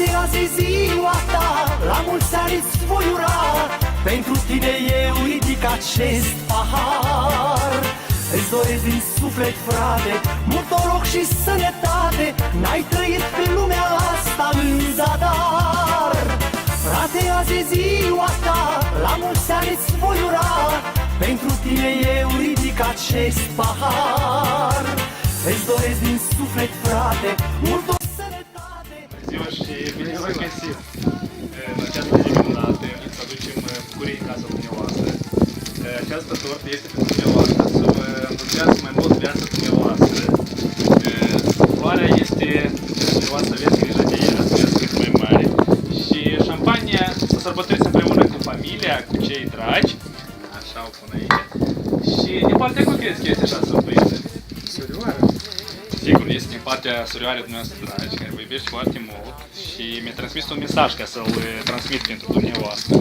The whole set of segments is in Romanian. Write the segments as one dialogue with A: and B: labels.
A: Frate, azi e ziua ta, la mulți ani îți voi ura. Pentru tine eu ridic acest pahar. Îți doresc din suflet, frate, mult noroc și sănătate. N-ai trăit pe lumea asta în zadar. Frate, azi e ziua ta, la mulți ani îți voi ura. Pentru tine eu ridic acest pahar. Îți doresc din suflet, frate, mult sănătate.
B: Ziua și bine v-am găsit! În această zi minunată îți aducem bucurii în casa dumneavoastră. Această tortă este pentru dumneavoastră, să vă îndulceați mai mult viața dumneavoastră. Floarea este dumneavoastră, aveți grijă de ea, să aveți cât mai mare. Și șampania să sărbătoriți împreună cu familia, cu cei dragi. Așa o pun aici. Și din partea cum crezi că este așa surpriză?
C: Surioară.
B: Sigur, este din partea surioarei dumneavoastră dragi, care vă iubești foarte mult și mi-a transmis un mesaj ca să-l transmit pentru dumneavoastră.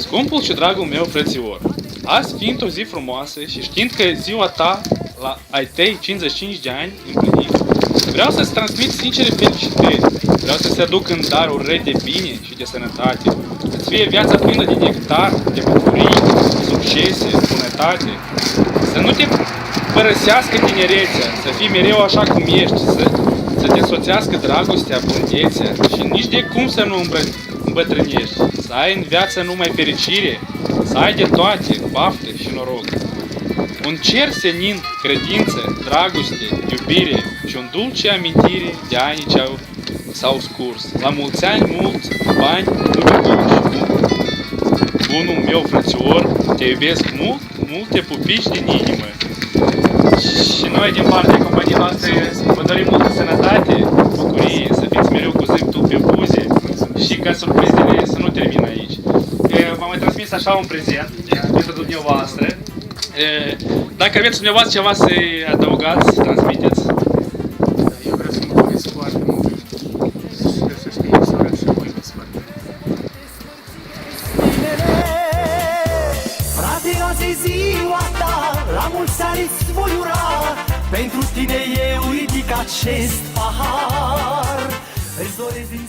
B: Scumpul și dragul meu frățior, azi fiind o zi frumoasă și știind că ziua ta, la ai tăi 55 de ani împliniți, vreau să-ți transmit sincere felicitări, vreau să-ți aduc în dar urări de bine și de sănătate, să-ți fie viața plină de nectar, de bucurii, succese, bunătate, să nu te părăsească tinerețea, să fii mereu așa cum ești, să te însoțească dragostea, blândețea și nici de cum să nu îmbătrânești, să ai în viață numai fericire, să ai de toate, baftă și noroc. Un cer senin, credință, dragoste, iubire și un dulce amintire de anii ce s-au scurs. La mulți ani, mulți bani, numeroși. Bunul meu frățior, te iubesc mult, multe pupici din inimă. Și noi, din partea companiei noastre, vă dorim multă sănătate, bucurie, să fiți mereu cu zâmbetul pe buze și ca surprizele să nu termină aici. V-am mai transmis așa un prezent pentru dumneavoastră. Dacă aveți dumneavoastră ceva să adăugați, transmiteți.
C: Eu vreau să mulțumesc foarte mult. Sper să știi sora și mă iubesc foarte mult.
A: Frate, azi e ziua ta, la mulți ani îți voi ura. Pentru tine eu ridic acest pahar. Îți doresc din